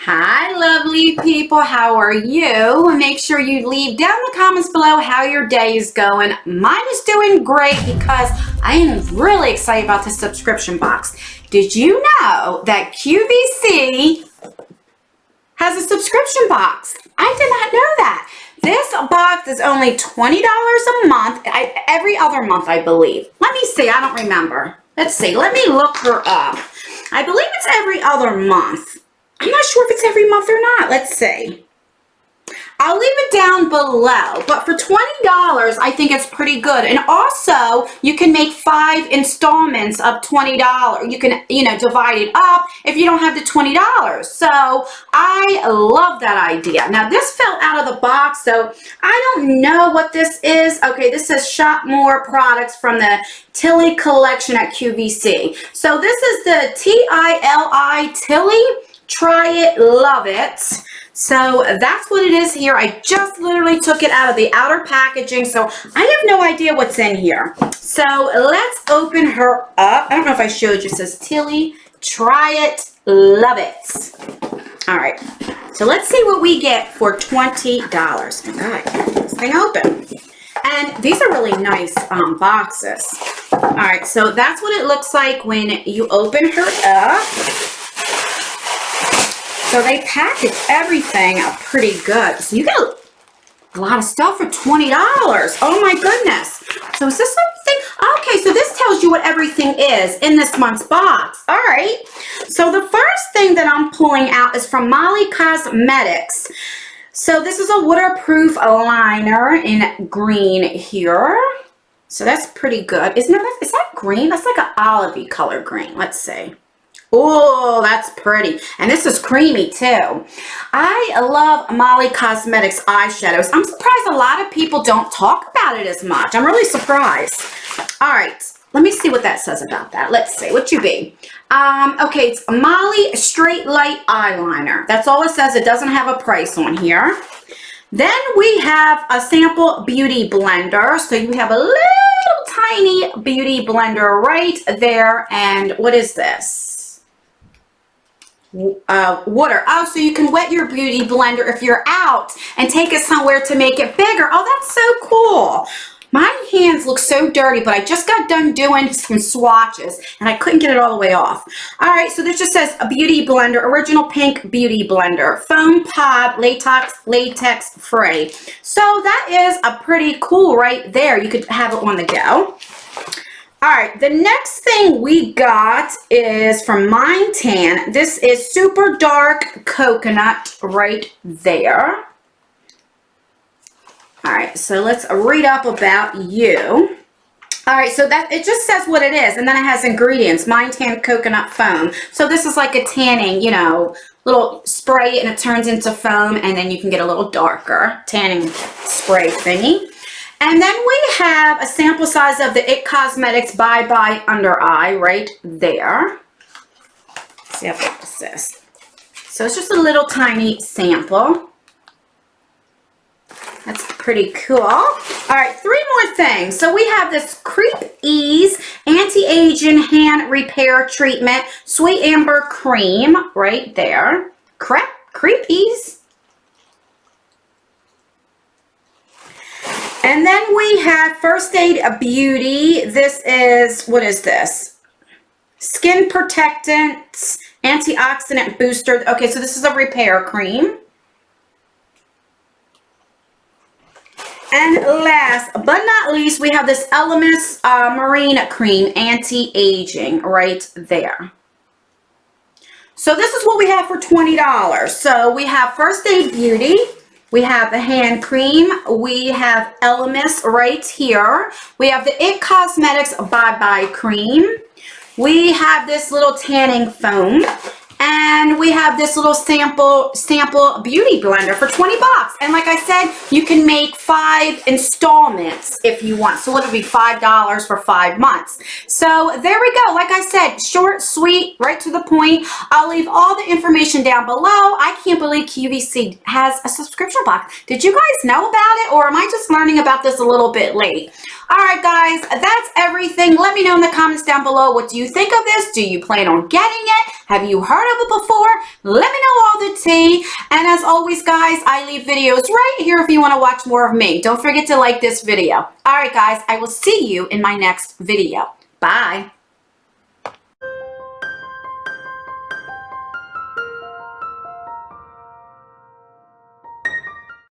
Hi, lovely people. How are you? Make sure you leave down the comments below how your day is going. Mine is doing great because I am really excited about this subscription box. Did you know that QVC has a subscription box? I did not know that. This box is only $20 a month, every other month, I believe. Let me see. I don't remember. Let's see. Let me look her up. I believe it's every other month. I'm not sure if it's every month or not. Let's see. I'll leave it down below, but for $20, I think it's pretty good. And also, you can make 5 installments of $20. You can, divide it up if you don't have the $20. So I love that idea. Now, this fell out of the box, so I don't know what this is. Okay, this says shop more products from the TILI collection at QVC. So this is the TILI, TILI. Try it, love it. So that's what it is here. I just literally took it out of the outer packaging, so I have no idea what's in here. So let's open her up. I don't know if I showed you. It says TILI, try it, love it. All right, so let's see what we get for $20. Okay, get this thing open. And these are really nice boxes. All right, so that's what it looks like when you open her up. So they package everything up pretty good. So you get a lot of stuff for $20. Oh my goodness. So is this something? Okay, so this tells you what everything is in this month's box. All right. So the first thing that I'm pulling out is from Molly Cosmetics. So this is a waterproof liner in green here. So that's pretty good. Is that green? That's like an olivey color green. Let's see. Oh, that's pretty. And this is creamy too. I love Molly Cosmetics eyeshadows. I'm surprised a lot of people don't talk about it as much. I'm really surprised. All right, let me see what that says about that. Let's see. What you be? Okay, it's Molly Straight Light Eyeliner. That's all it says. It doesn't have a price on here. Then we have a sample beauty blender. So you have a little tiny beauty blender right there. And what is this? Water. Oh, so you can wet your beauty blender if you're out and take it somewhere to make it bigger. Oh, that's so cool. My hands look so dirty, but I just got done doing some swatches and I couldn't get it all the way off. All right, so this just says a beauty blender, original pink beauty blender, foam pod, latex free. So that is a pretty cool right there. You could have it on the go. All right, the next thing we got is from MineTan. This is Super Dark Coconut right there. All right, so let's read up about you. All right, so that it just says what it is, and then it has ingredients. MineTan coconut foam. So this is like a tanning, little spray, and it turns into foam, and then you can get a little darker tanning spray thingy. And then we have a sample size of the IT Cosmetics Bye Bye Under Eye right there. Let's see how far this is. So it's just a little tiny sample. That's pretty cool. All right, 3 more things. So we have this Crepe Ease Anti-Aging Hand Repair Treatment Sweet Amber Cream right there. Crepe Ease. And then we have First Aid Beauty. This is, what is this? Skin Protectants, Antioxidant Booster. Okay, so this is a repair cream. And last but not least, we have this Elemis Marine Cream, Anti-Aging right there. So this is what we have for $20. So we have First Aid Beauty. We have the hand cream. We have Elemis right here. We have the IT Cosmetics Bye Bye Cream. We have this little tanning foam. And we have this little sample beauty blender for 20 bucks. And like I said, you can make 5 installments if you want. So it'll be $5 for 5 months. So there we go. Like I said, short, sweet, right to the point. I'll leave all the information down below. I can't believe QVC has a subscription box. Did you guys know about it, or am I just learning about this a little bit late? All right, guys, that's everything. Let me know in the comments down below. What do you think of this? Do you plan on getting it? Have you heard of it before? Let me know all the tea. And as always, guys, I leave videos right here if you want to watch more of me. Don't forget to like this video. All right, guys, I will see you in my next video. Bye.